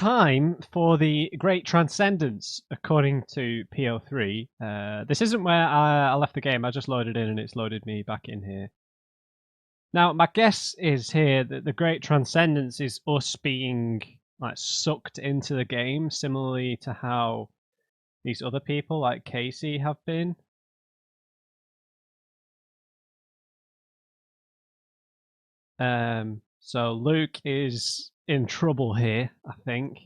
time for the Great Transcendence, according to PO3. This isn't where I left the game. I just loaded in and it's loaded me back in here. Now, my guess is here that the Great Transcendence is us being like sucked into the game, similarly to how these other people like Casey have been. So Luke is in trouble here, I think.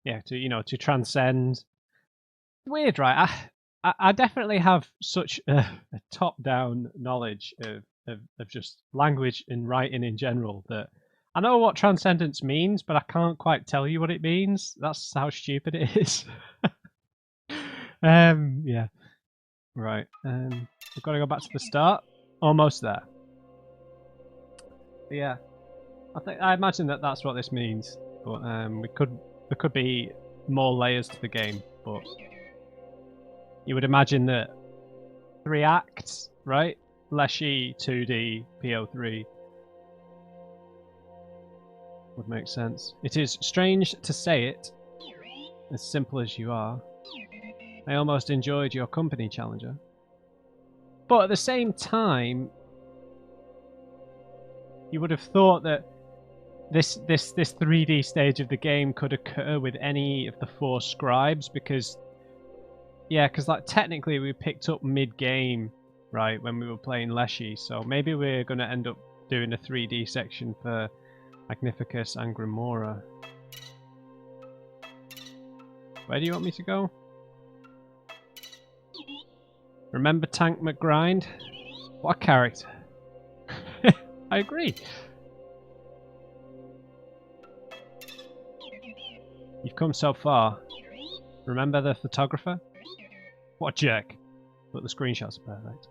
Yeah, to transcend. Weird, right? I definitely have such a top-down knowledge of just language and writing in general that I know what transcendence means, but I can't quite tell you what it means. That's how stupid it is. Yeah. Right. We've got to go back to the start. Almost there. But yeah. I imagine that that's what this means, but there could be more layers to the game. But you would imagine that 3 acts, right? Leshy, 2D, PO3 would make sense. It is strange to say it, as simple as you are. I almost enjoyed your company, Challenger. But at the same time, you would have thought that this 3D stage of the game could occur with any of the 4 scribes because like technically we picked up mid-game, right, when we were playing Leshy, so maybe we're going to end up doing a 3D section for Magnificus and Grimora. Where do you want me to go? Remember Tank McGrind? What a character. I agree. You've come so far. Remember the photographer? What a jerk. But the screenshots are perfect.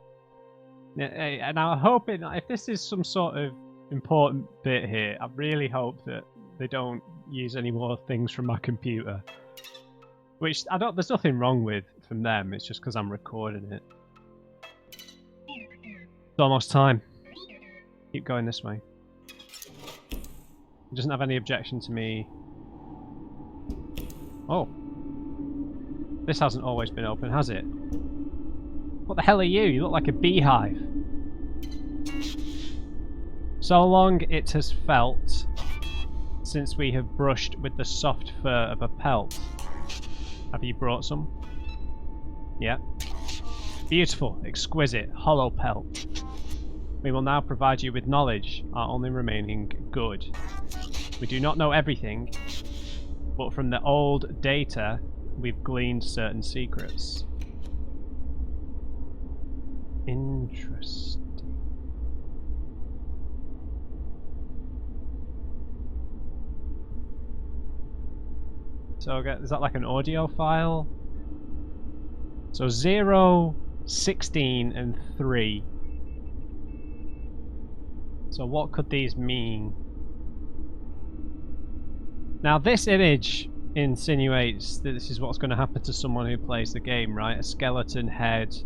And I'm hoping, if this is some sort of important bit here, I really hope that they don't use any more things from my computer. Which, there's nothing wrong with from them, it's just because I'm recording it. It's almost time. Keep going this way. He doesn't have any objection to me. Oh. This hasn't always been open, has it? What the hell are you? You look like a beehive. So long it has felt since we have brushed with the soft fur of a pelt. Have you brought some? Yeah. Beautiful, exquisite, hollow pelt. We will now provide you with knowledge, our only remaining good. We do not know everything, but from the old data, we've gleaned certain secrets. Interesting. So is that like an audio file? So 0, 16, and 3. So what could these mean? Now this image insinuates that this is what's going to happen to someone who plays the game, right? A skeleton head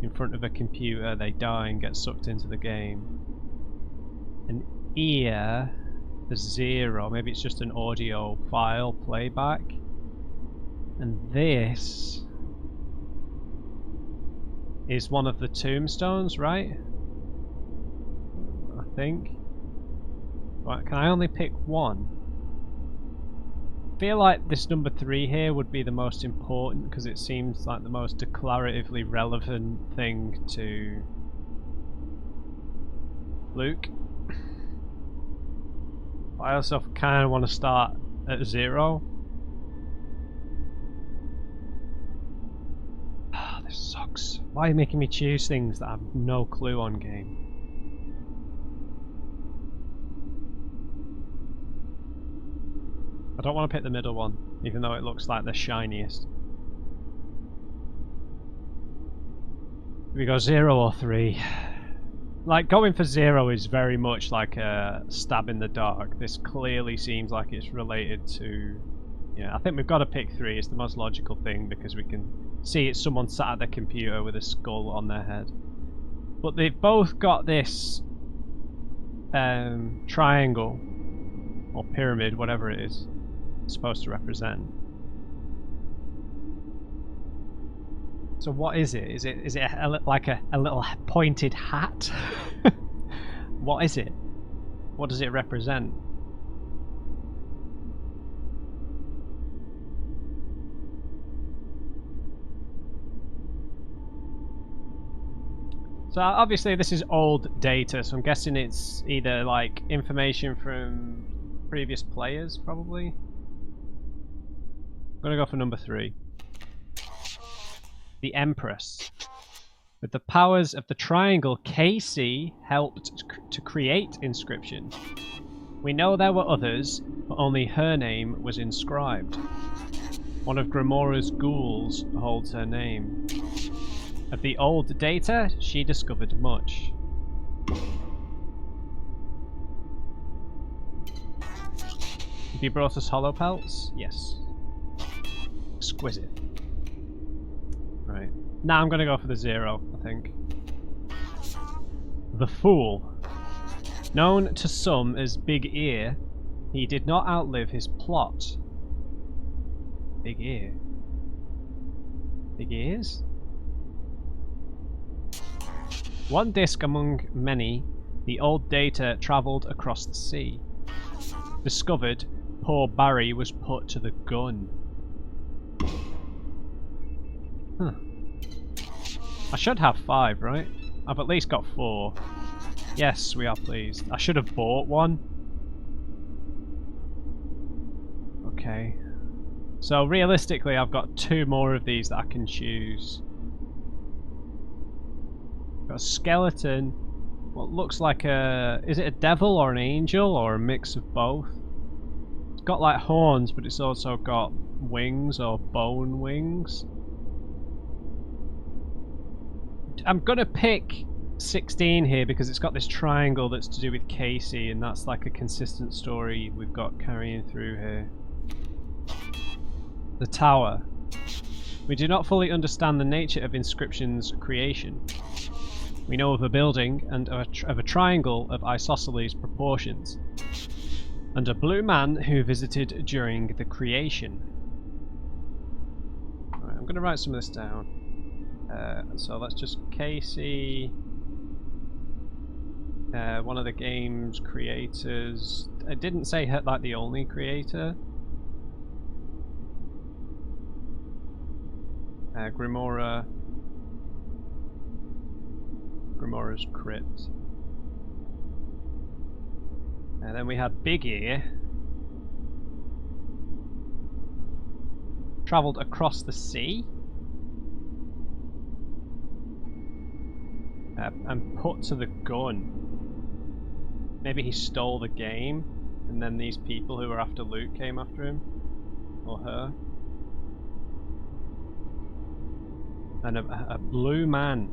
in front of a computer, they die and get sucked into the game. An ear, the 0, maybe it's just an audio file playback. And this is one of the tombstones, right? I think. Right, can I only pick one? I feel like this number 3 here would be the most important because it seems like the most declaratively relevant thing to Luke. I also kind of want to start at 0. This sucks. Why are you making me choose things that I have no clue on game? I don't want to pick the middle one, even though it looks like the shiniest. Do we go 0 or 3? Like, going for 0 is very much like a stab in the dark. This clearly seems like it's related to... Yeah, I think we've got to pick 3. It's the most logical thing because we can see it's someone sat at their computer with a skull on their head. But they've both got this triangle or pyramid, whatever it is. supposed to represent. So what is it? Is it like a little pointed hat? What is it? What does it represent? So obviously this is old data, so I'm guessing it's either like information from previous players, probably. I'm gonna go for number 3. The Empress. With the powers of the triangle, Casey helped to create Inscryption. We know there were others, but only her name was inscribed. One of Grimora's ghouls holds her name. Of the old data, she discovered much. Have you brought us hollow pelts? Yes. Exquisite. Right. Now I'm gonna go for the 0, I think. The Fool. Known to some as Big Ear, he did not outlive his plot. Big Ear? Big ears? One disc among many, the old data travelled across the sea. Discovered, poor Barry was put to the gun. Huh. I should have 5, right? I've at least got 4. Yes, we are pleased. I should have bought one. Okay. So realistically, I've got 2 more of these that I can choose. Got a skeleton. What looks like a... Is it a devil or an angel or a mix of both? It's got like horns, but it's also got wings or bone wings. I'm gonna pick 16 here because it's got this triangle that's to do with Casey, and that's like a consistent story we've got carrying through here. The Tower. We do not fully understand the nature of Inscryption's creation. We know of a building and of a triangle of isosceles proportions, and a blue man who visited during the creation. Right, I'm going to write some of this down. So let's just Casey, one of the game's creators. I didn't say like the only creator. Grimora's crypt. And then we had Big Ear. Travelled across the sea. And put to the gun. Maybe he stole the game, and then these people who were after Luke came after him. Or her. And a blue man.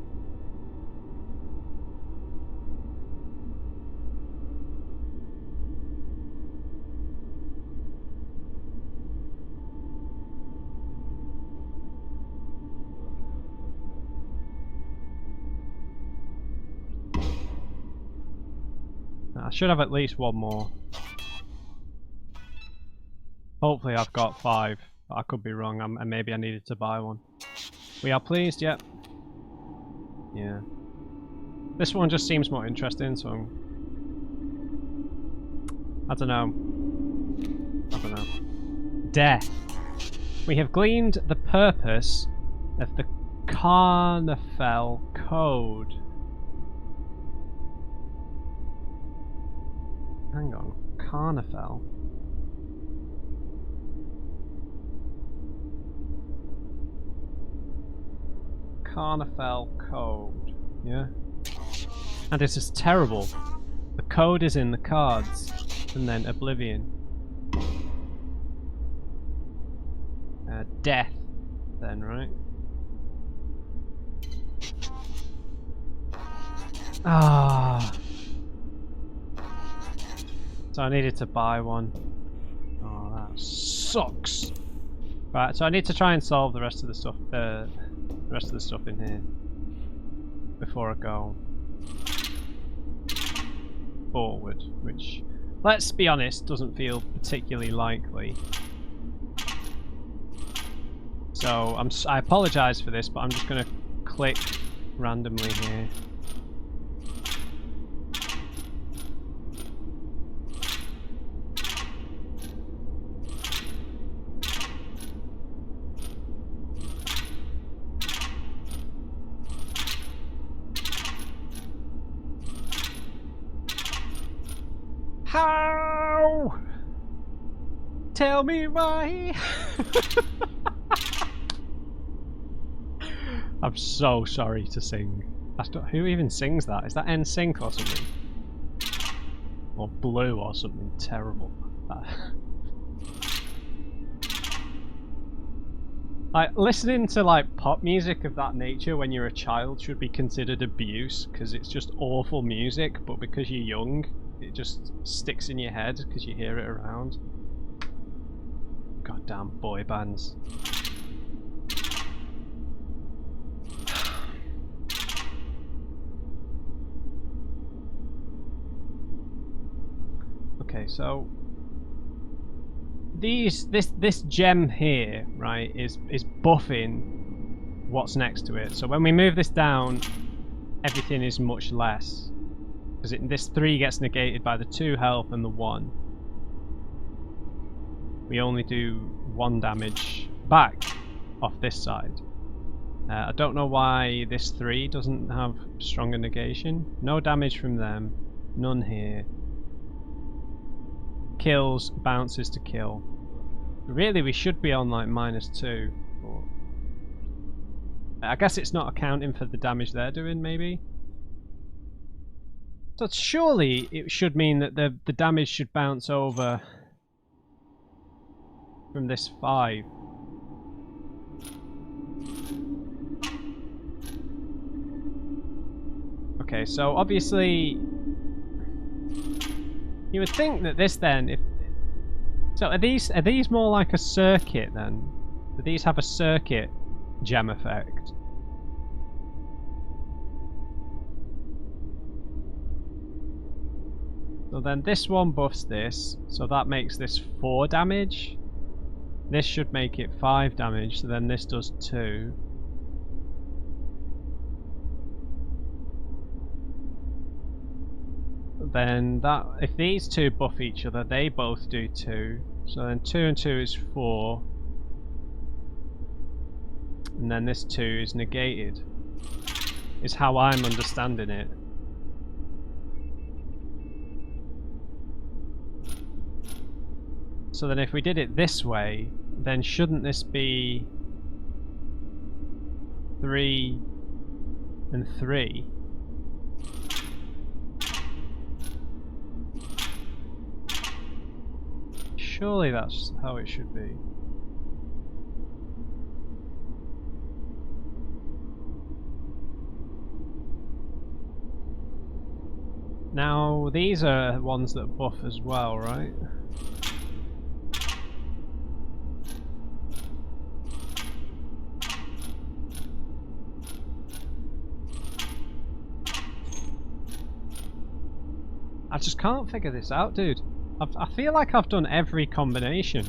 I should have at least one more. Hopefully I've got 5, but I could be wrong, and maybe I needed to buy one. We are pleased, yep. Yeah. This one just seems more interesting, so I don't know. Death. We have gleaned the purpose of the Carnifel Code. Hang on, Carnifel. Carnifel Code, yeah? And it is terrible. The code is in the cards, and then Oblivion. Death, then, right? Ah. So I needed to buy one. Oh, that sucks. Right, so I need to try and solve the rest of the stuff. The rest of the stuff in here before I go forward, which, let's be honest, doesn't feel particularly likely. So I apologise for this, but I'm just going to click randomly here. How? Tell me why. I'm so sorry to sing. Who even sings that? Is that NSYNC or something? Or Blue or something terrible? Like, listening to like pop music of that nature when you're a child should be considered abuse, because it's just awful music, but because you're young, it just sticks in your head because you hear it around. Goddamn boy bands. Okay, so this gem here, right, is buffing what's next to it. So when we move this down, everything is much less, because this 3 gets negated by the 2 health and the 1. We only do 1 damage back off this side. I don't know why this 3 doesn't have stronger negation. No damage from them, none here. Kills, bounces to kill. Really, we should be on like -2. But I guess it's not accounting for the damage they're doing, maybe. So surely it should mean that the damage should bounce over from this 5. Okay, so obviously you would think that this then, so are these more like a circuit then? Do these have a circuit gem effect? So then this one buffs this, so that makes this 4 damage. This should make it 5 damage, so then this does 2. Then that, if these 2 buff each other, they both do 2. So then 2 and 2 is 4. And then this 2 is negated. Is how I'm understanding it. So then if we did it this way, then shouldn't this be 3 and 3? Surely that's how it should be. Now, these are ones that buff as well, right? I just can't figure this out, dude. I feel like I've done every combination.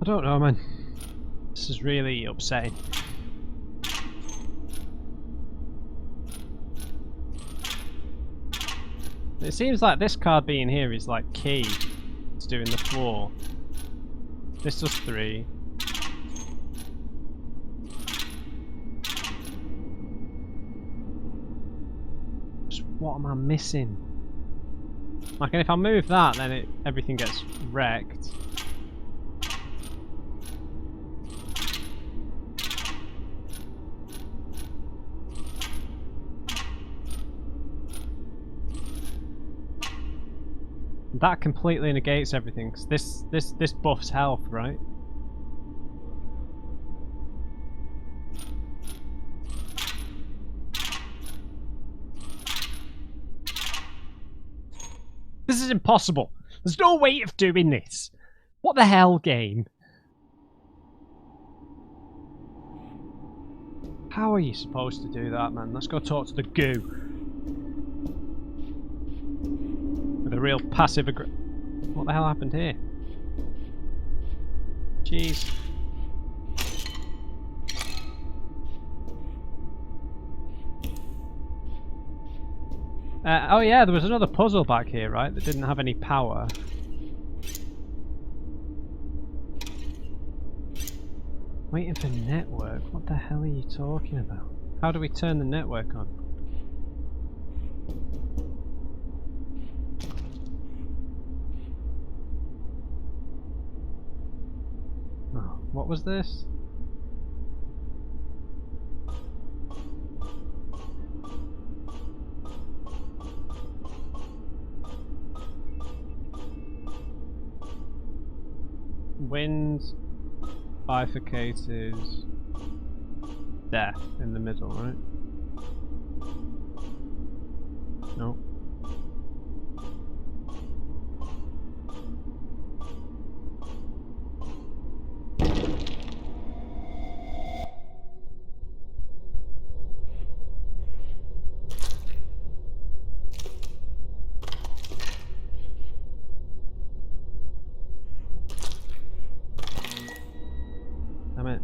I don't know, man. This is really upsetting. It seems like this card being here is like key to doing the 4. This does 3. Just what am I missing? Like, and if I move that, then everything gets wrecked. That completely negates everything, 'cause this buffs health, right? This is impossible. There's no way of doing this. What the hell, game? How are you supposed to do that, man? Let's go talk to the goo. With a real passive aggressive. What the hell happened here? Jeez. Oh yeah, there was another puzzle back here, right? That didn't have any power. Waiting for network? What the hell are you talking about? How do we turn the network on? Oh, what was this? Wind, bifurcated, death in the middle, right? No. Damn it.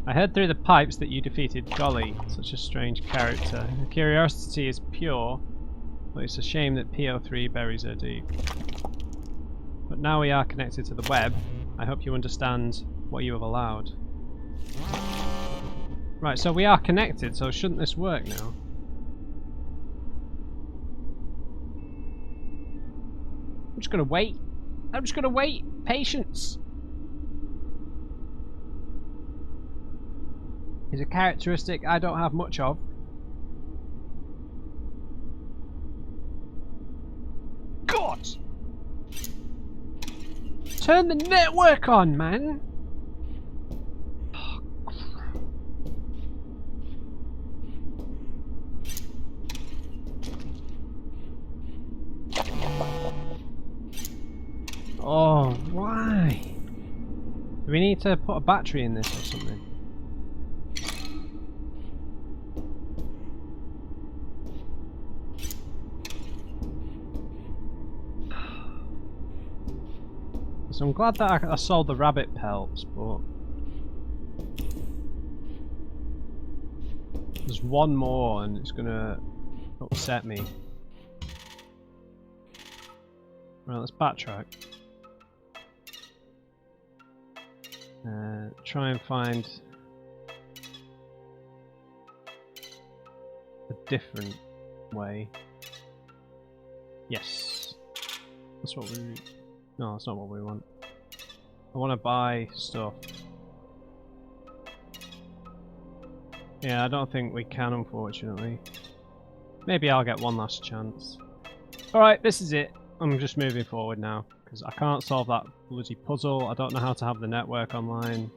I heard through the pipes that you defeated Golly, such a strange character. Her curiosity is pure, but it's a shame that PO3 buries her deep. But now we are connected to the web, I hope you understand what you have allowed. Right, so we are connected, so shouldn't this work now? I'm just gonna wait. I'm just gonna wait. Patience. Is a characteristic I don't have much of. God! Turn the network on, man! Oh, why? Do we need to put a battery in this or something? So I'm glad that I sold the rabbit pelts, but there's one more and it's gonna upset me. Right, let's backtrack. Try and find a different way. Yes. That's what we... No, that's not what we want. I want to buy stuff. Yeah, I don't think we can, unfortunately. Maybe I'll get one last chance. Alright, this is it. I'm just moving forward now, because I can't solve that bloody puzzle. I don't know how to have the network online.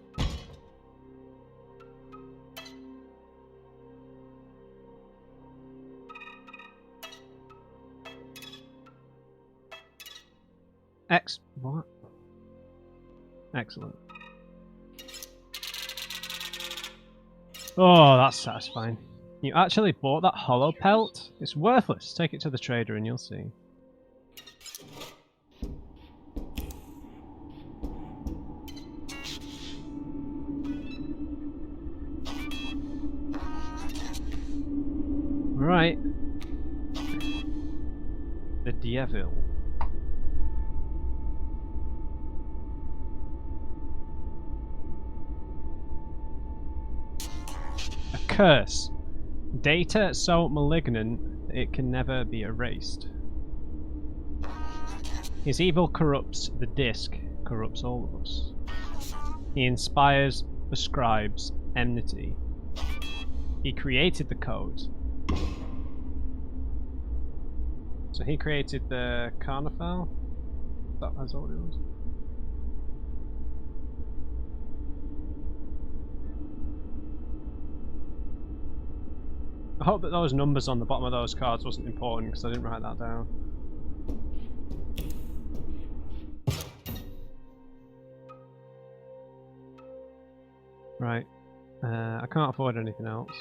What? Excellent. Oh, that's satisfying. You actually bought that hollow pelt? It's worthless. Take it to the trader and you'll see. Right. The devil. A curse. Data so malignant that it can never be erased. His evil corrupts the disc, corrupts all of us. He inspires, prescribes enmity. He created the code. So he created the carnival? That's all it was. I hope that those numbers on the bottom of those cards wasn't important because I didn't write that down. Right. I can't afford anything else.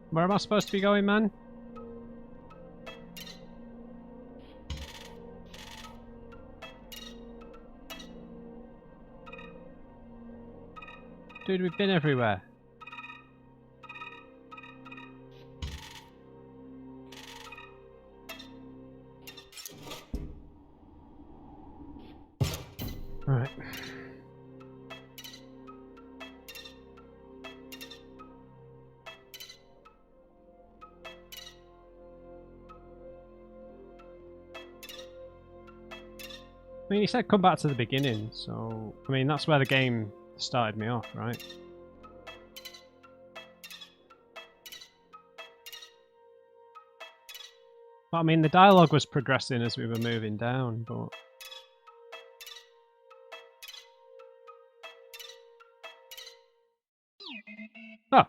Where am I supposed to be going, man? Dude, we've been everywhere. Right. I mean, he said come back to the beginning, so... I mean, that's where the game started me off, right? But, I mean, the dialogue was progressing as we were moving down, but... Oh!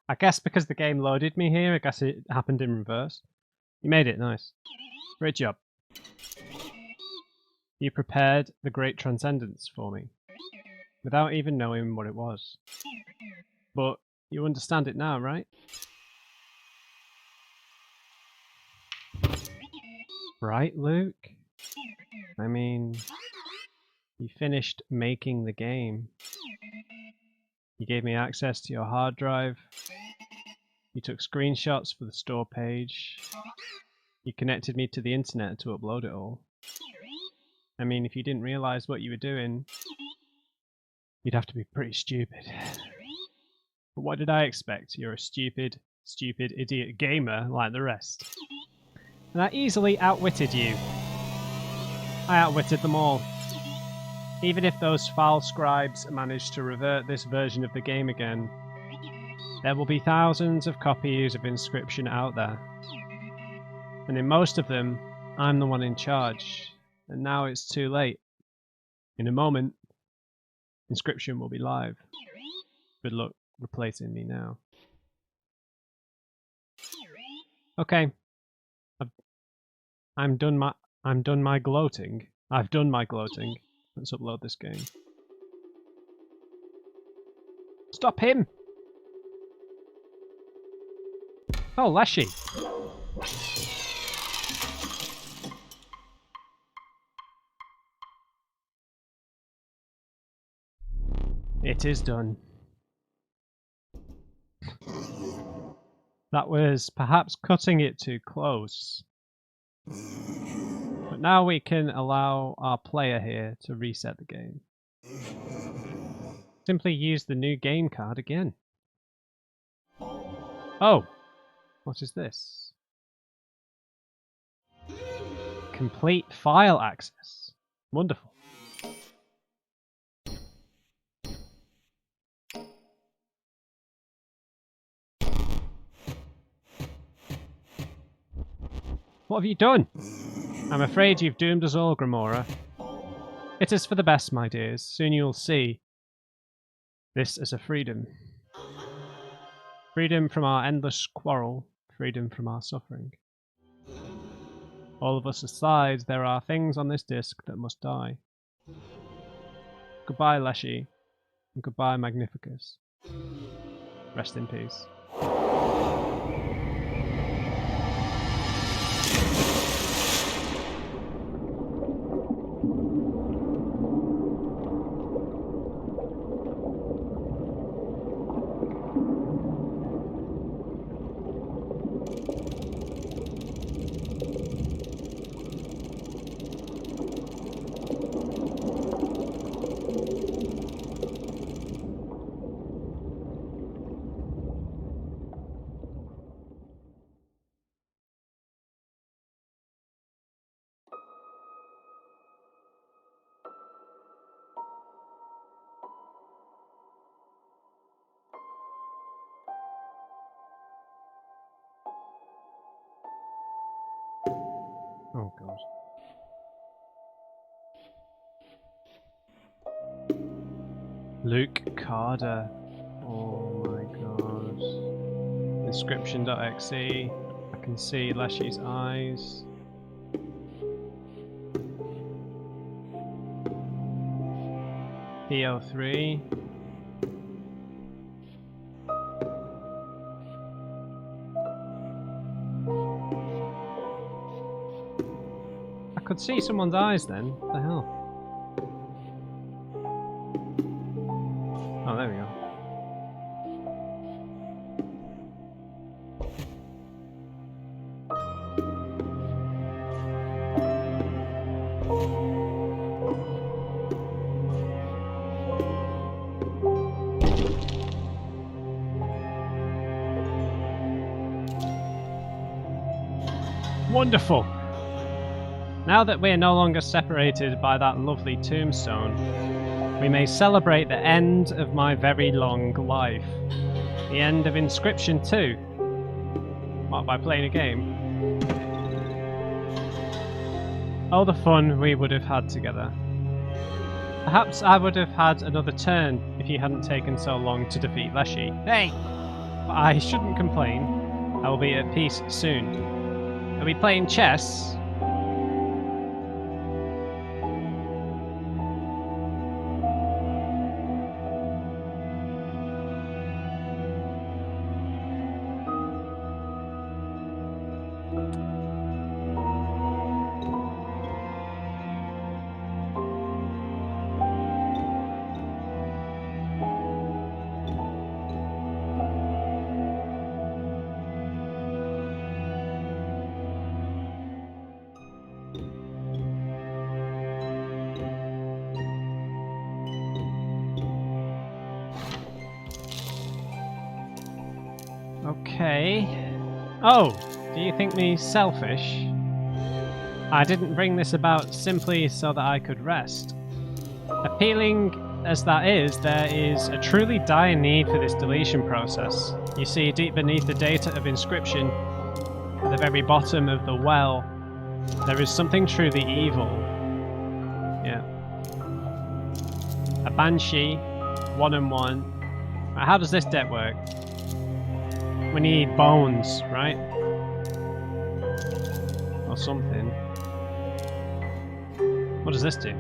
I guess because the game loaded me here, I guess it happened in reverse. You made it, nice. Great job. You prepared the Great Transcendence for me, without even knowing what it was. But you understand it now, right? Right, Luke? I mean, you finished making the game. You gave me access to your hard drive. You took screenshots for the store page. You connected me to the internet to upload it all. I mean, if you didn't realize what you were doing, you'd have to be pretty stupid. But what did I expect? You're a stupid idiot gamer like the rest. And I easily outwitted you. I outwitted them all. Even if those foul scribes manage to revert this version of the game again, there will be thousands of copies of Inscryption out there. And in most of them, I'm the one in charge. And now it's too late. In a moment, Inscryption will be live. Good luck replacing me now. Okay. I'm done my gloating. I've done my gloating. Let's upload this game. Stop him! Oh, Leshy. It is done. That was perhaps cutting it too close. But now we can allow our player here to reset the game. Simply use the new game card again. Oh! What is this? Complete file access. Wonderful. What have you done? I'm afraid you've doomed us all, Grimora. It is for the best, my dears. Soon you'll see. This is a freedom. Freedom from our endless quarrel. Freedom from our suffering. All of us aside, there are things on this disc that must die. Goodbye, Leshy. And goodbye, Magnificus. Rest in peace. Oh god. Luke Carter. Oh my god. Inscryption.exe. I can see Leshy's eyes. PO3. I could see someone's eyes then. What the hell? Oh, there we go. Wonderful! Now that we are no longer separated by that lovely tombstone, we may celebrate the end of my very long life. The end of Inscryption 2. What, by playing a game? Oh, the fun we would have had together. Perhaps I would have had another turn if you hadn't taken so long to defeat Leshy. Hey! But I shouldn't complain. I will be at peace soon. Are we playing chess? Okay. Oh, do you think me selfish? I didn't bring this about simply so that I could rest. Appealing as that is, there is a truly dire need for this deletion process. You see, deep beneath the data of Inscryption, at the very bottom of the well, there is something truly evil. Yeah. A Banshee, 1-on-1. How does this deck work? We need bones, right? Or something. What does this do?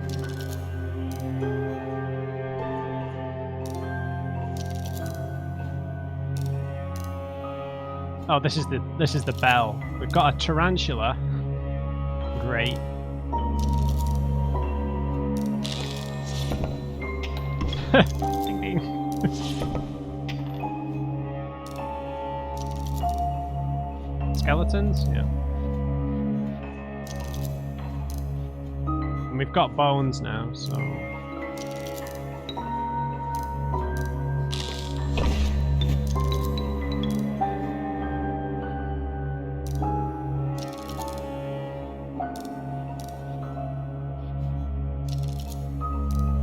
Oh, this is the bell. We've got a tarantula. Great. Ding ding. Skeletons? Yeah. And we've got bones now, so...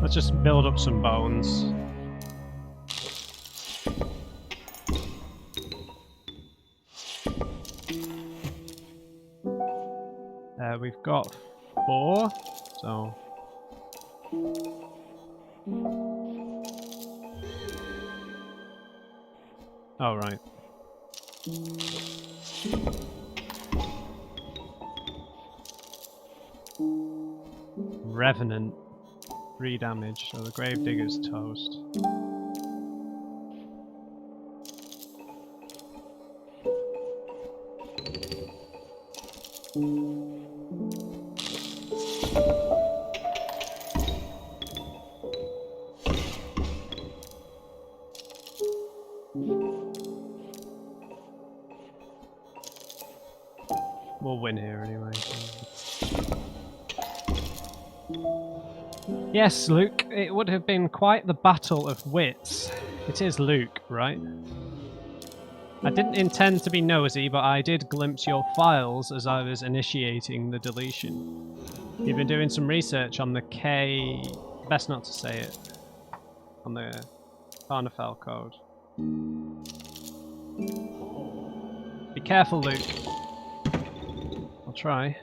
Let's just build up some bones. We've got 4, so... Oh, right. Revenant. 3 damage, so the Gravedigger's toast. We'll win here anyway. Yes, Luke, it would have been quite the battle of wits. It is Luke, right? I didn't intend to be nosy, but I did glimpse your files as I was initiating the deletion. You've been doing some research on the K... best not to say it. On the Carnifel code. Be careful, Luke. I'll try.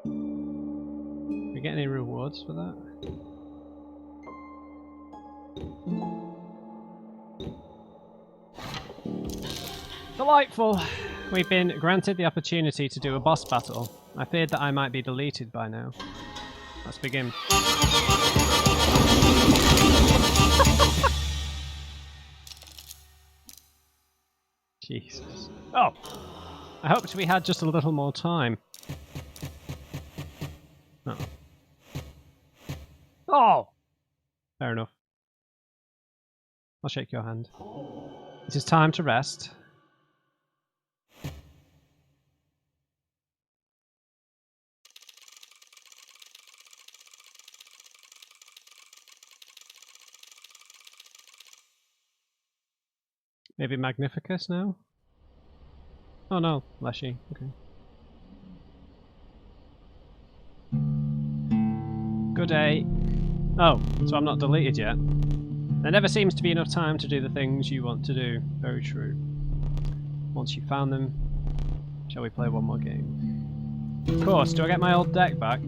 We get any rewards for that? Delightful! We've been granted the opportunity to do a boss battle. I feared that I might be deleted by now. Let's begin. Jesus. Oh! I hoped we had just a little more time. Oh. Oh! Fair enough. I'll shake your hand. It is time to rest. Maybe Magnificus now? Oh no, Leshy. Okay. Good day. Oh, so I'm not deleted yet. There never seems to be enough time to do the things you want to do. Very true. Once you've found them, shall we play one more game? Of course, do I get my old deck back?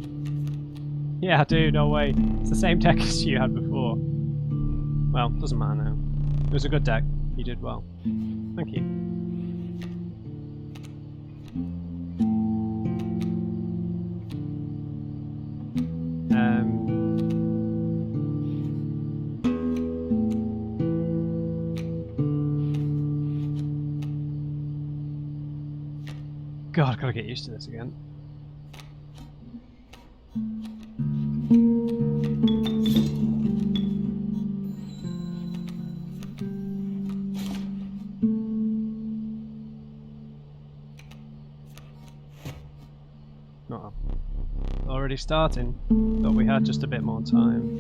Yeah, I do, no way. It's the same deck as you had before. Well, doesn't matter now. It was a good deck. You did well. Thank you. God, I've got to get used to this again. Already starting. Thought we had just a bit more time.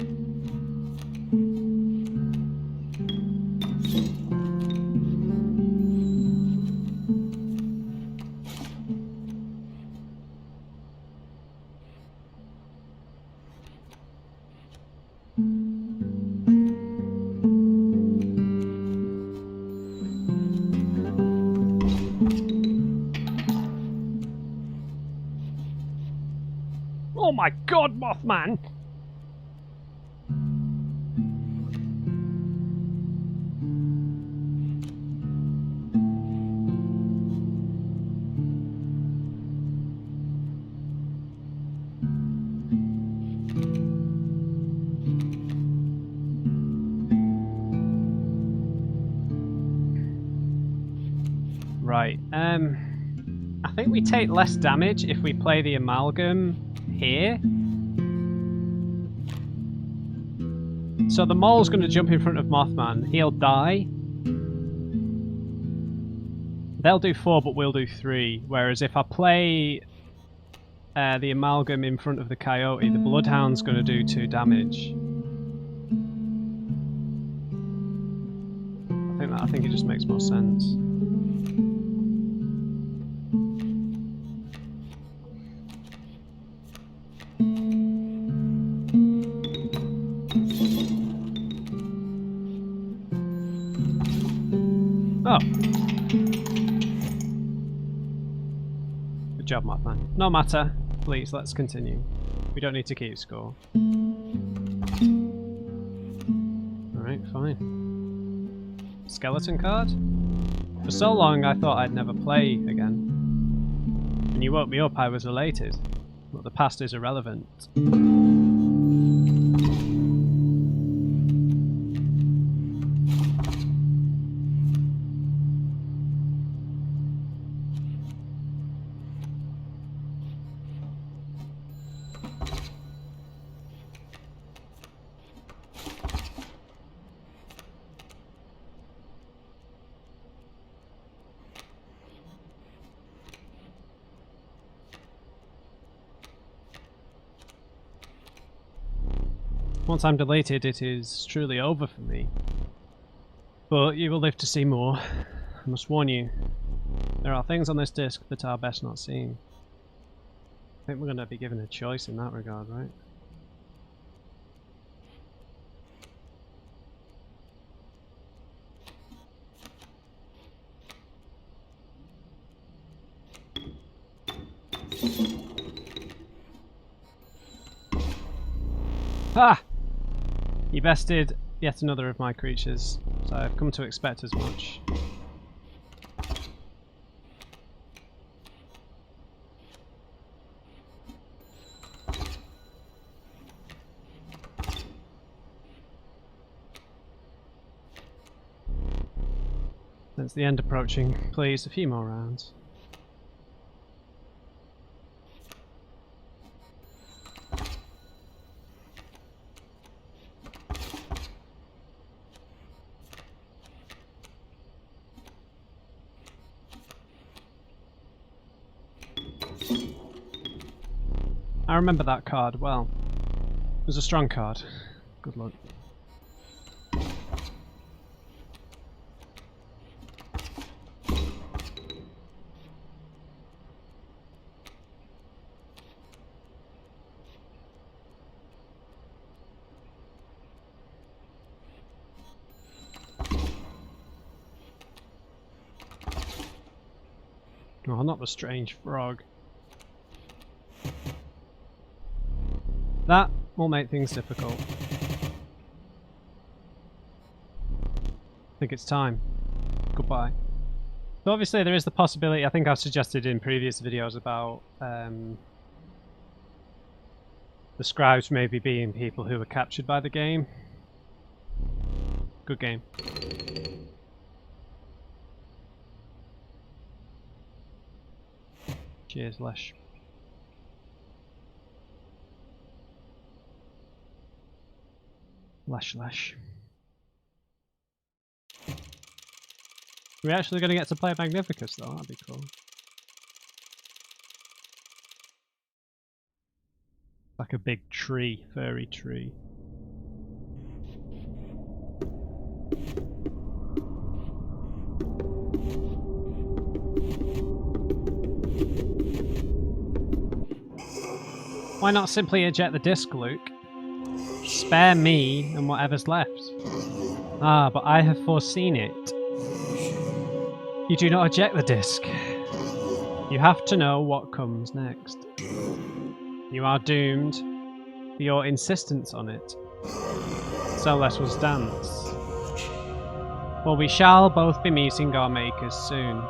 Oh my god, Mothman! Right, I think we take less damage if we play the amalgam here. So the mole's going to jump in front of Mothman. He'll die. They'll do 4, but we'll do 3. Whereas if I play the amalgam in front of the coyote, the bloodhound's going to do 2 damage. I think it just makes more sense. Oh. Good job, Mothman. No matter. Please, let's continue. We don't need to keep score. Alright, fine. Skeleton card? For so long I thought I'd never play again. When you woke me up I was elated. But the past is irrelevant. Once I'm deleted, it is truly over for me. But you will live to see more. I must warn you, there are things on this disc that are best not seen. I think we're going to be given a choice in that regard, right? Ah! You bested yet another of my creatures, so I've come to expect as much. It's the end approaching. Please, a few more rounds. I remember that card well. It was a strong card. Good luck. Oh, not the strange frog. That will make things difficult. I think it's time. Goodbye. So obviously there is the possibility, I think I've suggested in previous videos about the scribes maybe being people who were captured by the game. Good game. Cheers, Lesh. Lesh. We're actually going to get to play Magnificus though, that'd be cool. Like a big tree, furry tree. Why not simply eject the disc, Luke? Spare me and whatever's left. Ah, but I have foreseen it. You do not eject the disc. You have to know what comes next. You are doomed for your insistence on it. So let us dance. For we shall both be meeting our makers soon.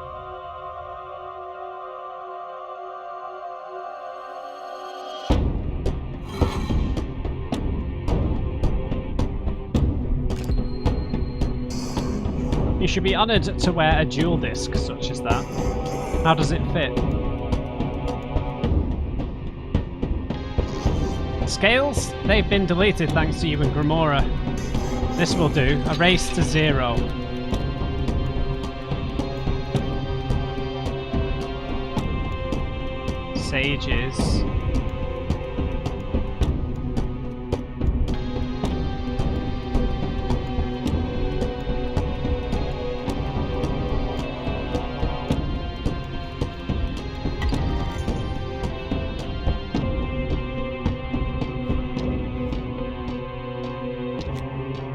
You should be honoured to wear a dual disc such as that. How does it fit? Scales? They've been deleted thanks to you and Grimora. This will do. Erase to 0. Sages.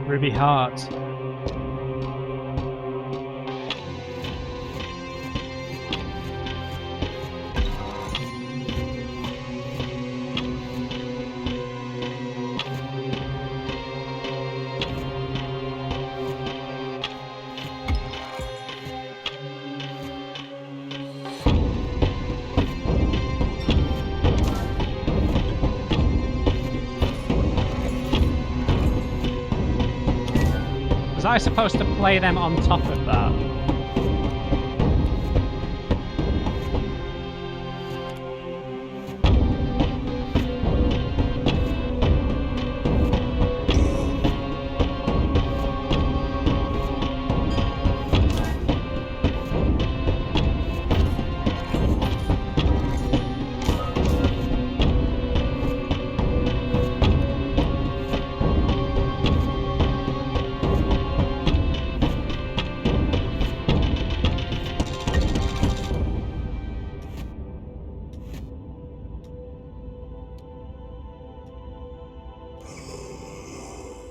Ruby Heart. Was I supposed to play them on top of that?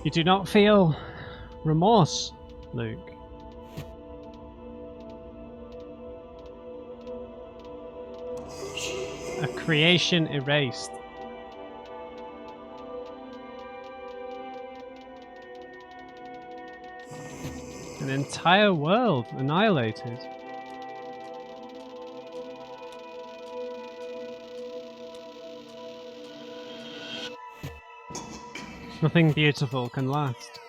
You do not feel remorse, Luke. A creation erased. An entire world annihilated. Nothing beautiful can last.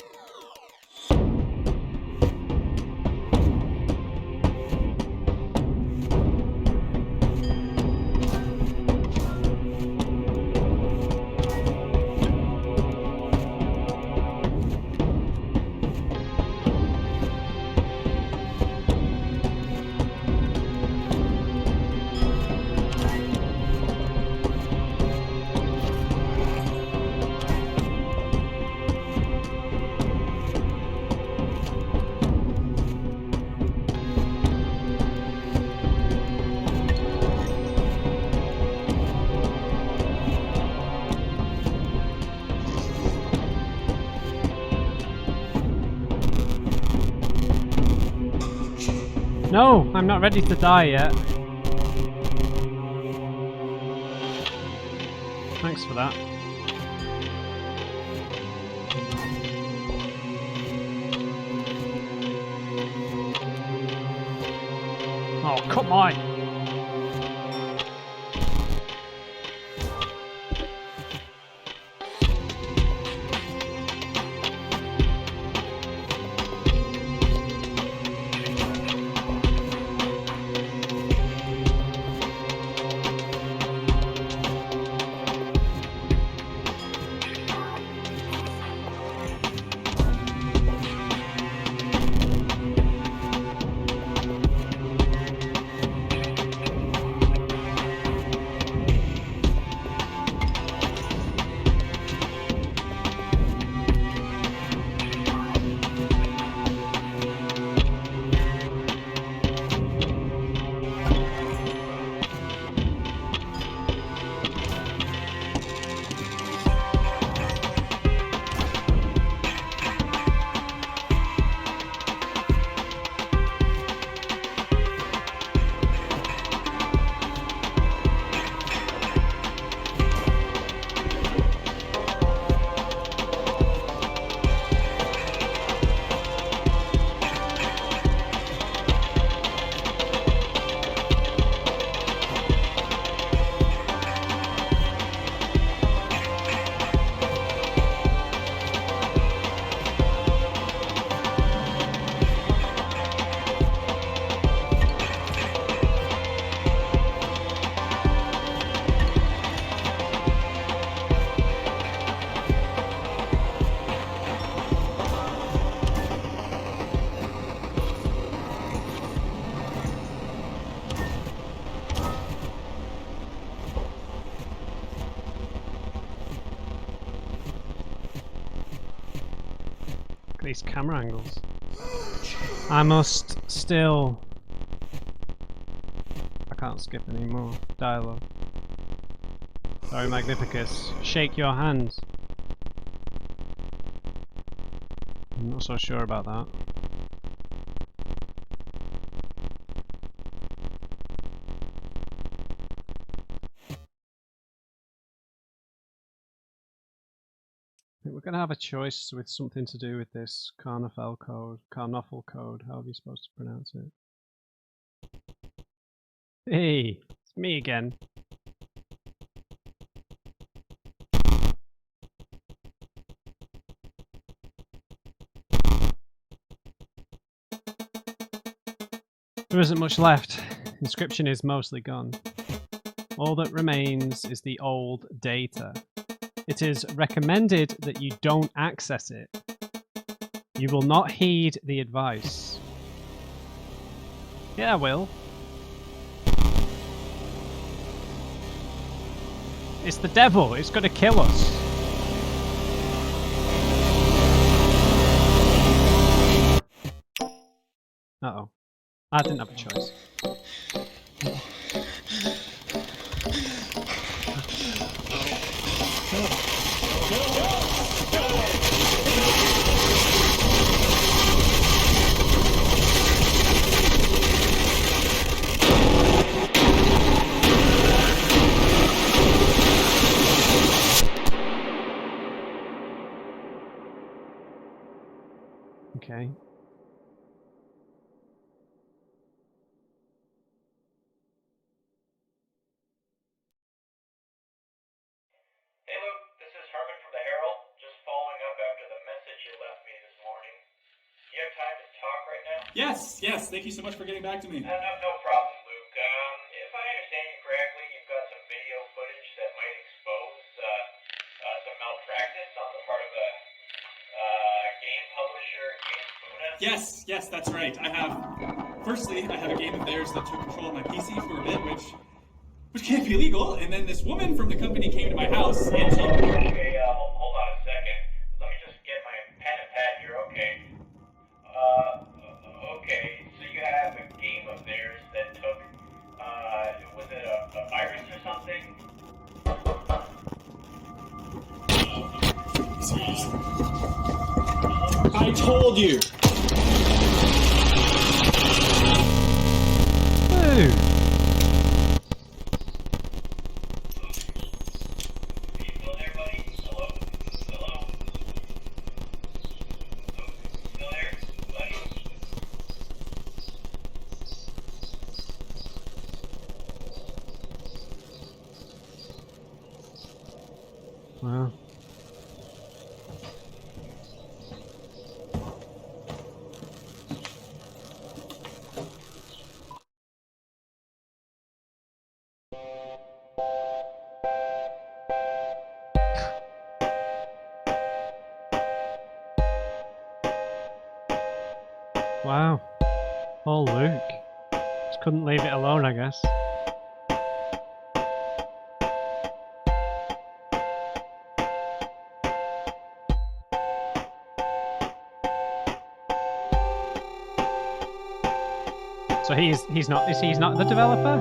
No, I'm not ready to die yet. Thanks for that. Oh, come on! These camera angles. I must still... I can't skip any more dialogue. Sorry, Magnificus. Shake your hands. I'm not so sure about that. I think we're going to have a choice with something to do with this Carnival code, Carnoffel code, however you're supposed to pronounce it. Hey, it's me again. There isn't much left. Inscryption is mostly gone. All that remains is the old data. It is recommended that you don't access it. You will not heed the advice. Yeah, I will. It's the devil. It's going to kill us. Uh-oh. I didn't have a choice. Okay. Hey Luke, this is Herman from the Herald. Just following up after the message you left me this morning. Do you have time to talk right now? Yes. Thank you so much for getting back to me. No problem, Luke. If I understand you correctly, you've got some video footage that might expose some malpractice on the part of a game publisher, Game Funa. Yes, that's right. Firstly, I have a game of theirs that took control of my PC for a bit, which can't be legal, and then this woman from the company came to my house and she... Okay, hold on a second. Let me just get my pen and pad here, okay? Okay, so you have a game of theirs that took, was it a virus or something? Seriously. I told you! do? Still there, buddy? Hello? Hello? Still there, buddy? Wow. Wow. Oh, Luke. Just couldn't leave it alone, I guess. So he's not the developer?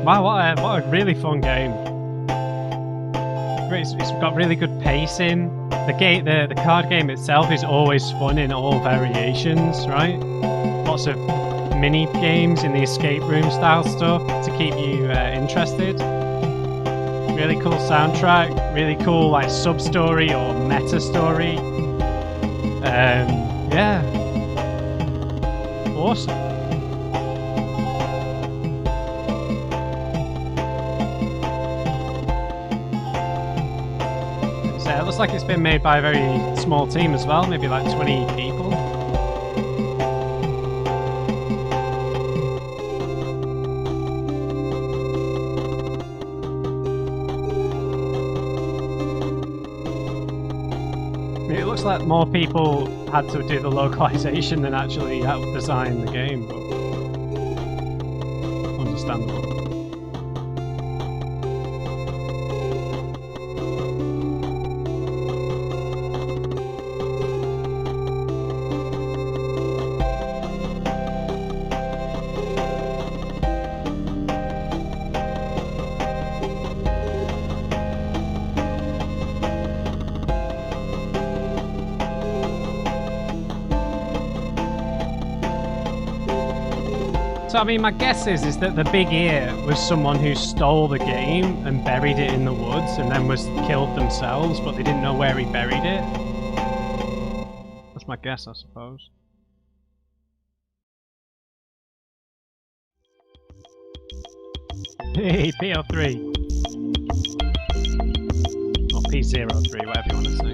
Wow, what a really fun game. It's got really good pacing. The card game itself is always fun in all variations, right? Lots of mini games in the escape room style stuff to keep you interested. Really cool soundtrack, really cool like sub story or meta story. Yeah, awesome. So it looks like it's been made by a very small team as well, maybe like 20 people. It looks like more people had to do the localization than actually help design the game, but understandable. So I mean, my guess is that the big ear was someone who stole the game and buried it in the woods and then was killed themselves, but they didn't know where he buried it. That's my guess, I suppose. Hey, PO3. Or P03, whatever you want to say.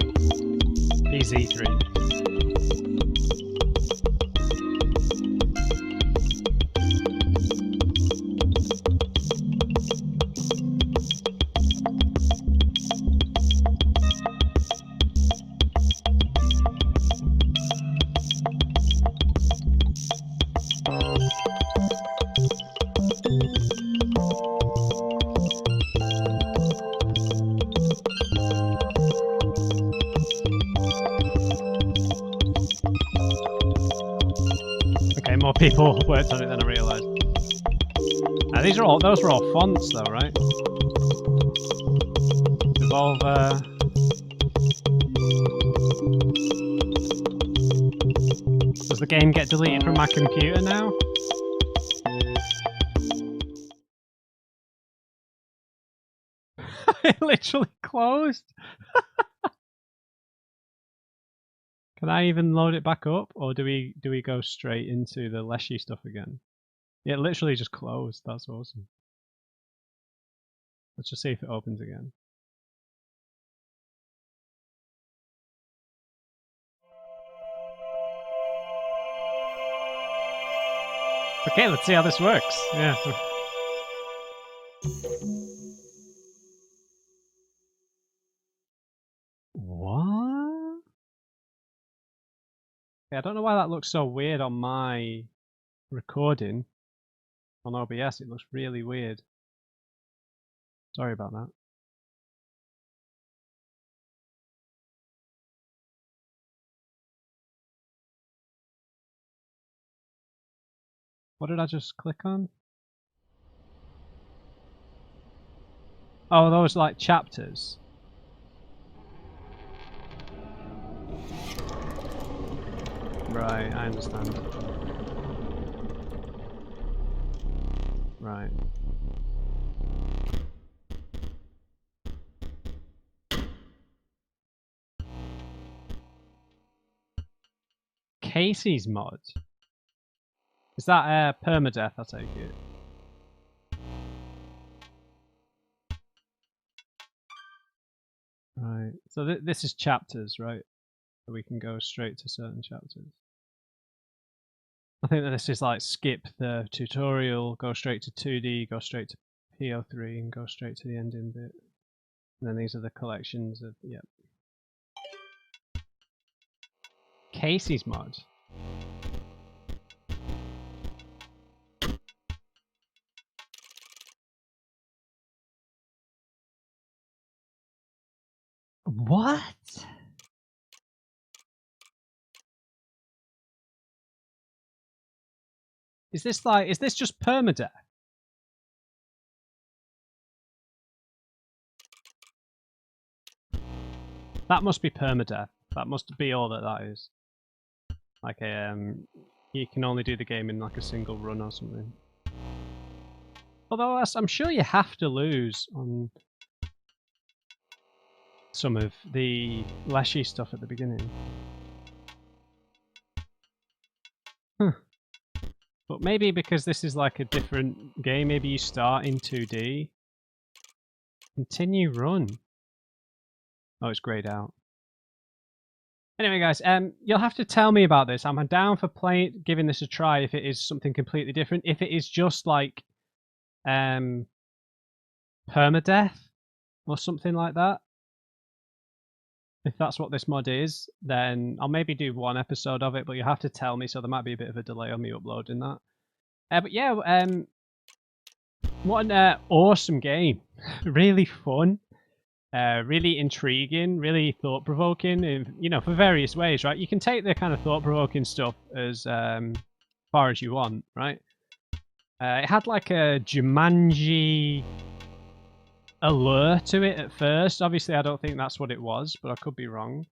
PZ3. More people worked on it than I realised. Those were all fonts though, right? Devolver. Does the game get deleted from my computer now? It literally closed. Can I even load it back up, or do we go straight into the Leshy stuff again? It literally just closed. That's awesome. Let's just see if it opens again. Okay, let's see how this works. Yeah. What? I don't know why that looks so weird on my recording. On OBS, it looks really weird. Sorry about that. What did I just click on? Oh, those like chapters. Right, I understand. Right. Casey's mod? Is that permadeath, I take it? Right. So this is chapters, right? So we can go straight to certain chapters. I think that this is like skip the tutorial, go straight to 2D, go straight to PO3, and go straight to the ending bit. And then these are the collections of, yep. Casey's mod. What? Is this just permadeath? That must be permadeath. That must be all that is. Like you can only do the game in like a single run or something. Although I'm sure you have to lose on some of the Leshy stuff at the beginning. Huh. But maybe because this is like a different game, maybe you start in 2D. Continue run. Oh, it's grayed out. Anyway, guys, you'll have to tell me about this. I'm down for giving this a try if it is something completely different. If it is just like permadeath or something like that. If that's what this mod is, then I'll maybe do one episode of it, but you have to tell me, so there might be a bit of a delay on me uploading that. But yeah, what an awesome game. Really fun. Really intriguing, really thought-provoking, you know, for various ways, right? You can take the kind of thought-provoking stuff as far as you want, right? It had like a Jumanji allure to it at first. Obviously, I don't think that's what it was, but I could be wrong.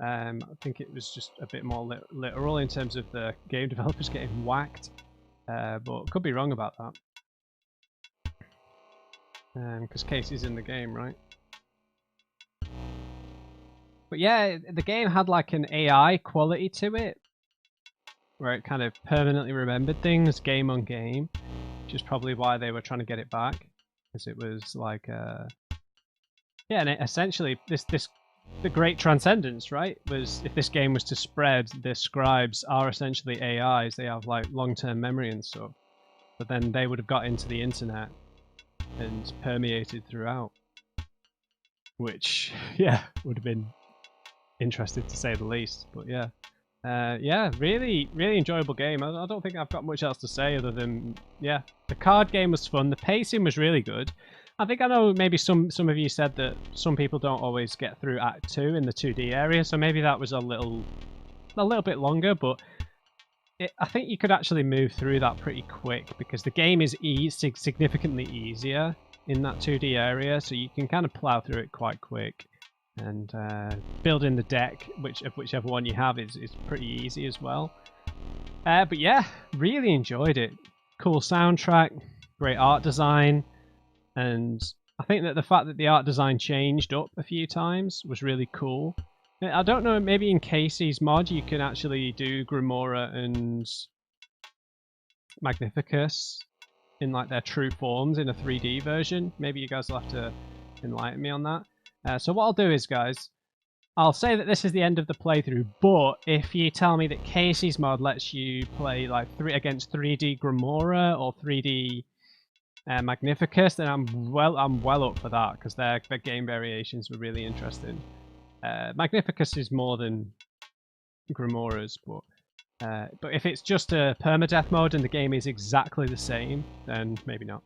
I think it was just a bit more literal in terms of the game developers getting whacked, but could be wrong about that. Because Casey's in the game, right? But yeah, the game had like an AI quality to it, where it kind of permanently remembered things game on game, which is probably why they were trying to get it back, because it was like, yeah, and essentially the great transcendence, right, was if this game was to spread, the scribes are essentially AIs. They have like long-term memory and stuff, but then they would have got into the internet and permeated throughout, which, yeah, would have been interesting to say the least. But yeah, yeah, really enjoyable game. I don't think I've got much else to say other than, yeah, the card game was fun. The pacing was really good. I think I know maybe some of you said that some people don't always get through Act 2 in the 2D area, so maybe that was a little bit longer, but I think you could actually move through that pretty quick because the game is significantly easier in that 2D area, so you can kind of plow through it quite quick. And building the deck, whichever one you have, is pretty easy as well. But yeah, really enjoyed it. Cool soundtrack, great art design, and I think that the fact that the art design changed up a few times was really cool. I don't know, maybe in Casey's mod you can actually do Grimora and Magnificus in like their true forms in a 3D version. Maybe you guys will have to enlighten me on that. So what I'll do is, guys, I'll say that this is the end of the playthrough, but if you tell me that Casey's mod lets you play like against 3D Grimora or 3D Magnificus, then I'm well up for that, because their game variations were really interesting. Magnificus is more than Grimora's, but if it's just a permadeath mode and the game is exactly the same, then maybe not.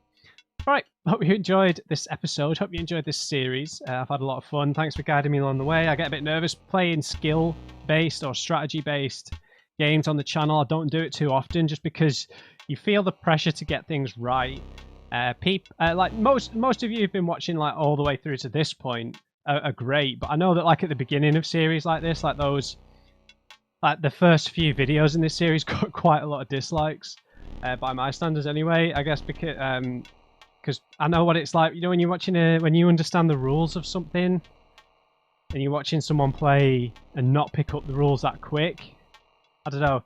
Alright, hope you enjoyed this episode, hope you enjoyed this series. I've had a lot of fun, thanks for guiding me along the way. I get a bit nervous playing skill-based or strategy-based games on the channel. I don't do it too often just because you feel the pressure to get things right. Like most of you who've been watching like all the way through to this point are great, but I know that like at the beginning of series like this, like those, like the first few videos in this series got quite a lot of dislikes, by my standards anyway. I guess because I know what it's like, you know, when you're watching when you understand the rules of something, and you're watching someone play and not pick up the rules that quick. I don't know.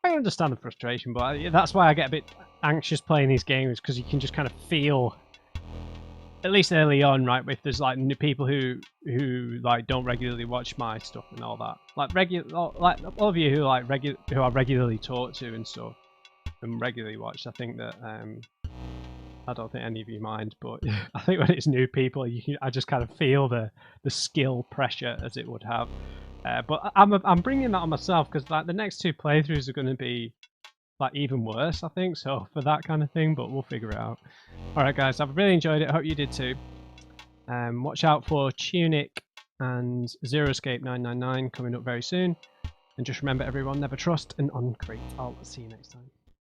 I understand the frustration, but that's why I get a bit anxious playing these games, because you can just kind of feel, at least early on, right, if there's like new people who like don't regularly watch my stuff and all that, like all of you who like who I regularly talk to and stuff and regularly watch, I think that I don't think any of you mind, but I think when it's new people, I just kind of feel the skill pressure as it would have. But I'm bringing that on myself, because like the next two playthroughs are going to be like even worse, I think. So for that kind of thing, but we'll figure it out. All right, guys, I've really enjoyed it. I hope you did too. Watch out for Tunic and Zero Escape 999 coming up very soon. And just remember, everyone, never trust and uncrate. I'll see you next time.